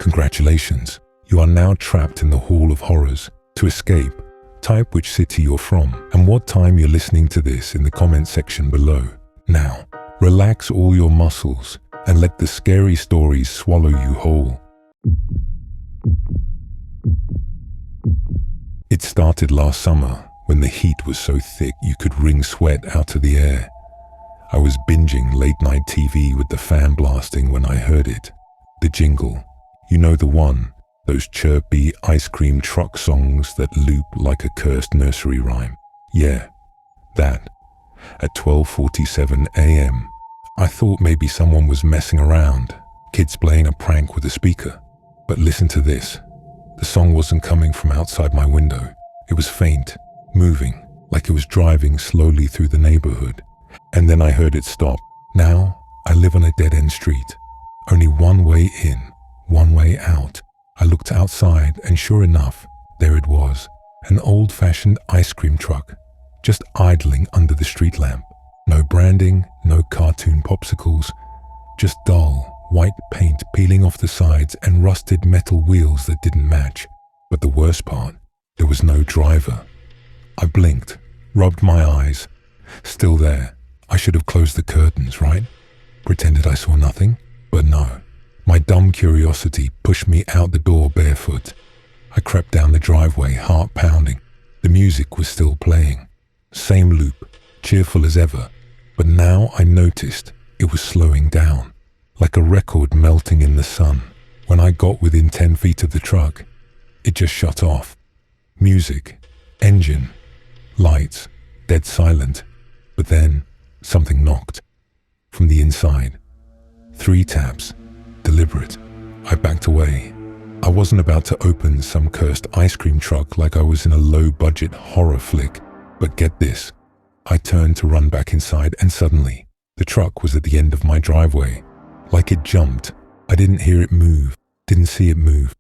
Congratulations, you are now trapped in the Hall of Horrors. To escape, type which city you're from and what time you're listening to this in the comment section below. Now, relax all your muscles and let the scary stories swallow you whole. It started last summer when the heat was so thick you could wring sweat out of the air. I was binging late-night TV with the fan blasting when I heard it. The Jingle. You know the one, those chirpy ice cream truck songs that loop like a cursed nursery rhyme. Yeah, that. At 12:47 a.m. I thought maybe someone was messing around, kids playing a prank with a speaker. But listen to this. The song wasn't coming from outside my window. It was faint, moving, like it was driving slowly through the neighborhood. And then I heard it stop. Now, I live on a dead-end street. Only one way in, one way out. I looked outside and sure enough, there it was. An old-fashioned ice cream truck, just idling under the street lamp. No branding, no cartoon popsicles, just dull, white paint peeling off the sides and rusted metal wheels that didn't match. But the worst part, there was no driver. I blinked, rubbed my eyes. Still there. I should have closed the curtains, right? Pretended I saw nothing? But no. My dumb curiosity pushed me out the door barefoot. I crept down the driveway, heart pounding. The music was still playing. Same loop, cheerful as ever. But now I noticed it was slowing down, like a record melting in the sun. When I got within 10 feet of the truck, it just shut off. Music, engine, lights, dead silent. But then, something knocked. From the inside. 3 taps. Deliberate. I backed away. I wasn't about to open some cursed ice cream truck like I was in a low-budget horror flick. But get this. I turned to run back inside and suddenly, the truck was at the end of my driveway. Like it jumped. I didn't hear it move. Didn't see it move.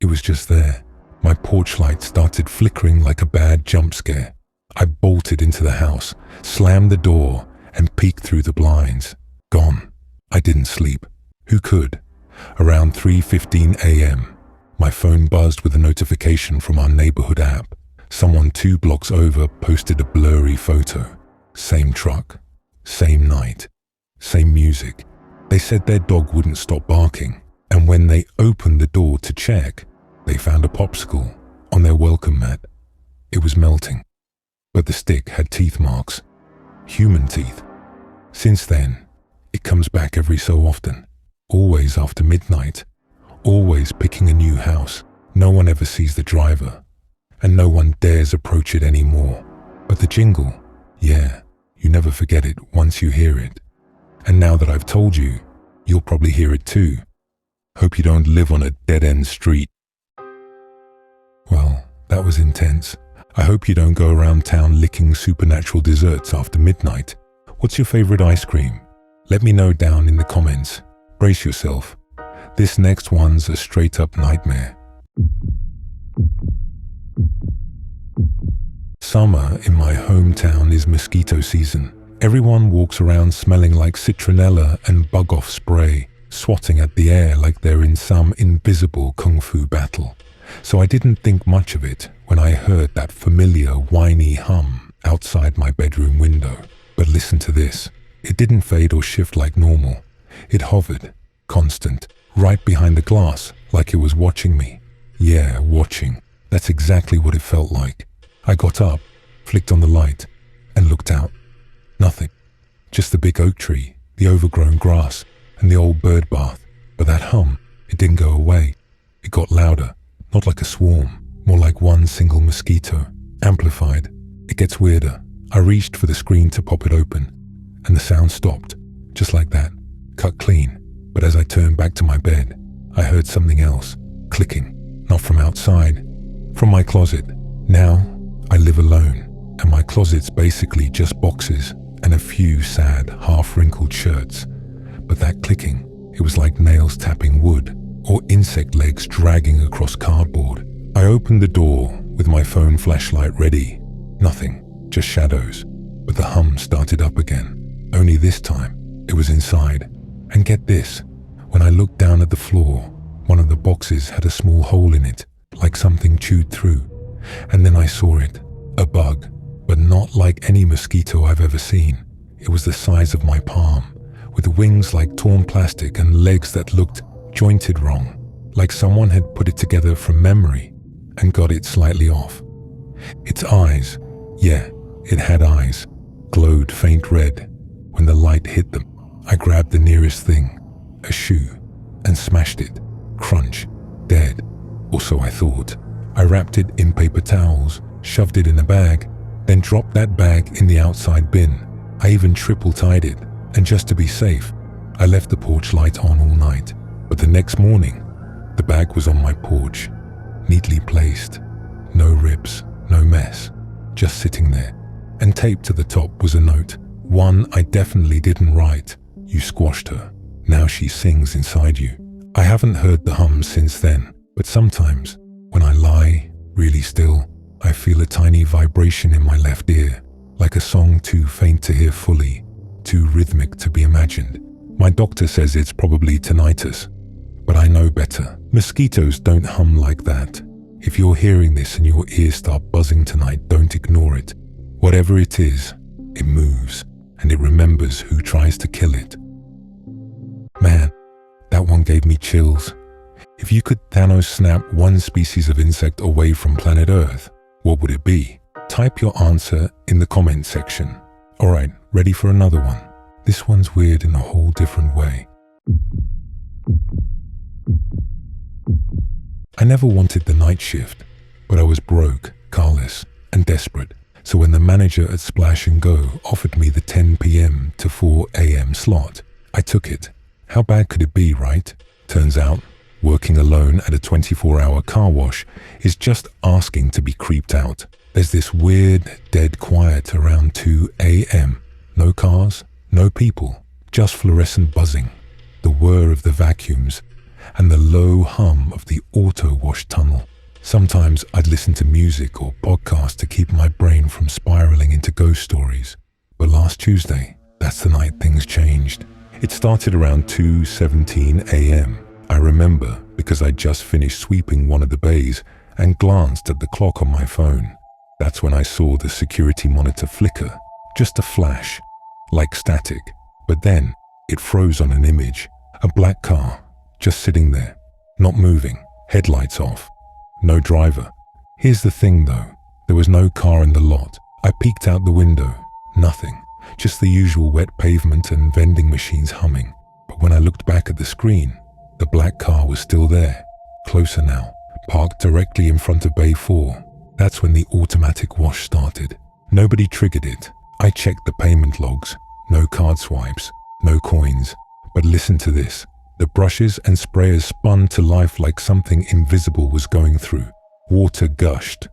It was just there. My porch light started flickering like a bad jump scare. I bolted into the house, slammed the door, and peeked through the blinds. Gone. I didn't sleep. Who could? Around 3:15 a.m., my phone buzzed with a notification from our neighborhood app. Someone 2 blocks over posted a blurry photo. Same truck. Same night. Same music. They said their dog wouldn't stop barking, and when they opened the door to check, they found a popsicle on their welcome mat. It was melting. But the stick had teeth marks. Human teeth. Since then, it comes back every so often. Always after midnight. Always picking a new house. No one ever sees the driver. And no one dares approach it anymore. But the Jingle, yeah, you never forget it once you hear it. And now that I've told you, you'll probably hear it too. Hope you don't live on a dead-end street. Well, that was intense. I hope you don't go around town licking supernatural desserts after midnight. What's your favorite ice cream? Let me know down in the comments. Brace yourself. This next one's a straight-up nightmare. Summer in my hometown is mosquito season. Everyone walks around smelling like citronella and bug-off spray, swatting at the air like they're in some invisible kung fu battle. So I didn't think much of it when I heard that familiar whiny hum outside my bedroom window. But listen to this. It didn't fade or shift like normal. It hovered, constant, right behind the glass, like it was watching me. Yeah, watching. That's exactly what it felt like. I got up, flicked on the light, and looked out. Nothing. Just the big oak tree, the overgrown grass, and the old bird bath. But that hum, it didn't go away. It got louder, not like a swarm, more like one single mosquito, amplified. It gets weirder. I reached for the screen to pop it open, and the sound stopped, just like that, cut clean. But as I turned back to my bed, I heard something else, clicking, not from outside, from my closet. Now, I live alone, and my closet's basically just boxes and a few sad, half-wrinkled shirts. But that clicking, it was like nails tapping wood, or insect legs dragging across cardboard. I opened the door with my phone flashlight ready. Nothing, just shadows. But the hum started up again. Only this time, it was inside. And get this, when I looked down at the floor, One of the boxes had a small hole in it, like something chewed through. And then I saw it, a bug, but not like any mosquito I've ever seen. It was the size of my palm, with wings like torn plastic and legs that looked jointed wrong, like someone had put it together from memory and got it slightly off. Its eyes, yeah, it had eyes, glowed faint red. When the light hit them, I grabbed the nearest thing, a shoe, and smashed it. Crunch, dead, or so I thought. I wrapped it in paper towels, shoved it in a bag, then dropped that bag in the outside bin. I even triple-tied it, and just to be safe, I left the porch light on all night. But the next morning, the bag was on my porch, neatly placed. No rips, no mess, just sitting there. And taped to the top was a note, one I definitely didn't write. You squashed her. Now she sings inside you. I haven't heard the hum since then, but sometimes, when I lie really still, I feel a tiny vibration in my left ear, like a song too faint to hear fully, too rhythmic to be imagined. My doctor says it's probably tinnitus, but I know better. Mosquitoes don't hum like that. If you're hearing this and your ears start buzzing tonight, don't ignore it. Whatever it is, it moves, and it remembers who tries to kill it. Man, that one gave me chills. If you could Thanos snap one species of insect away from planet Earth, what would it be? Type your answer in the comment section. Alright, ready for another one? This one's weird in a whole different way. I never wanted the night shift, but I was broke, carless, and desperate. So when the manager at Splash and Go offered me the 10 p.m. to 4 a.m. slot, I took it. How bad could it be, right? Turns out, working alone at a 24-hour car wash is just asking to be creeped out. There's this weird, dead quiet around 2 a.m. No cars, no people, just fluorescent buzzing, the whir of the vacuums, and the low hum of the auto wash tunnel. Sometimes I'd listen to music or podcasts to keep my brain from spiraling into ghost stories. But last Tuesday, that's the night things changed. It started around 2:17 a.m. I remember because I'd just finished sweeping one of the bays and glanced at the clock on my phone. That's when I saw the security monitor flicker, just a flash, like static. But then it froze on an image, a black car, just sitting there, not moving, headlights off. No driver. Here's the thing though, there was no car in the lot. I peeked out the window, nothing, just the usual wet pavement and vending machines humming. But when I looked back at the screen, the black car was still there, closer now, parked directly in front of Bay 4. That's when the automatic wash started. Nobody triggered it. I checked the payment logs, no card swipes, no coins. But listen to this. The brushes and sprayers spun to life like something invisible was going through. Water gushed.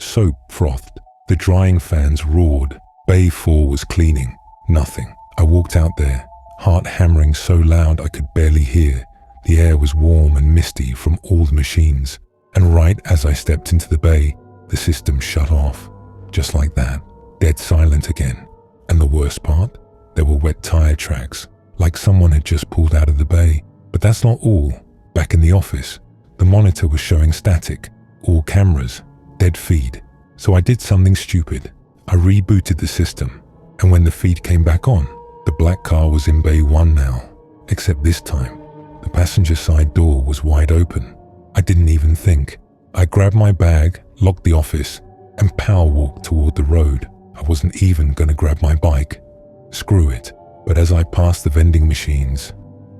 Soap frothed. The drying fans roared. Bay 4 was cleaning. Nothing. I walked out there, heart hammering so loud I could barely hear. The air was warm and misty from all the machines. And right as I stepped into the bay, the system shut off. Just like that. Dead silent again. And the worst part? There were wet tire tracks, like someone had just pulled out of the bay. But that's not all. Back in the office, the monitor was showing static, all cameras, dead feed. So I did something stupid. I rebooted the system, and when the feed came back on, the black car was in Bay 1 now. Except this time, the passenger side door was wide open. I didn't even think. I grabbed my bag, locked the office, and power walked toward the road. I wasn't even gonna grab my bike. Screw it. But as I passed the vending machines,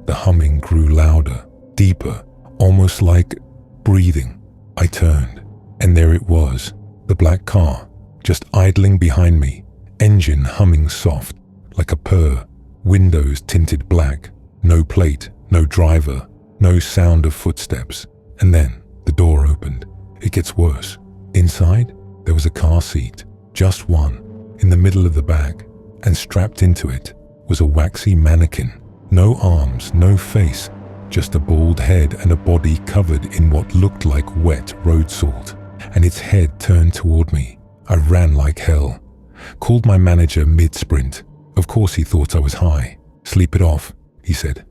the humming grew louder, deeper, almost like breathing. I turned, and there it was, the black car, just idling behind me, engine humming soft, like a purr, windows tinted black, no plate, no driver, no sound of footsteps. And then the door opened. It gets worse. Inside, there was a car seat, just one, in the middle of the back, and strapped into it was a waxy mannequin. No arms, no face, just a bald head and a body covered in what looked like wet road salt, and its head turned toward me. I ran like hell. Called my manager mid-sprint. Of course he thought I was high. Sleep it off, he said.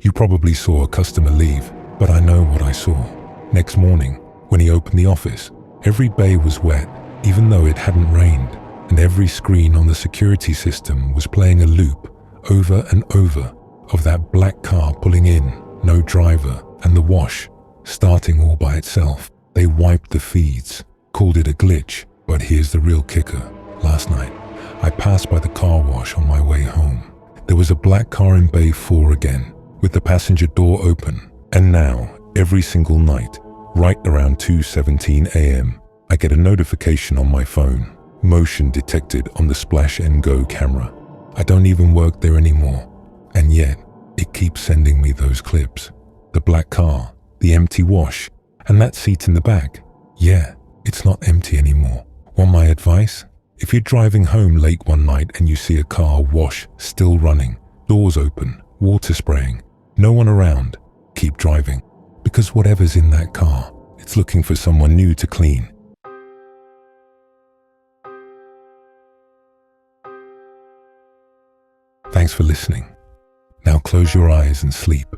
You probably saw a customer leave, But I know what I saw. Next morning, when he opened the office, every bay was wet, even though it hadn't rained, and every screen on the security system was playing a loop over and over of that black car pulling in, no driver, and the wash starting all by itself. They wiped the feeds, called it a glitch, but here's the real kicker. Last night, I passed by the car wash on my way home. There was a black car in Bay 4 again, with the passenger door open. And now, every single night, right around 2:17 a.m., I get a notification on my phone. Motion detected on the Splash and Go camera. I don't even work there anymore. And yet, it keeps sending me those clips. The black car, the empty wash, and that seat in the back. Yeah, it's not empty anymore. Want my advice? If you're driving home late one night and you see a car wash still running, doors open, water spraying, no one around, keep driving. Because whatever's in that car, it's looking for someone new to clean. Thanks for listening. Now close your eyes and sleep.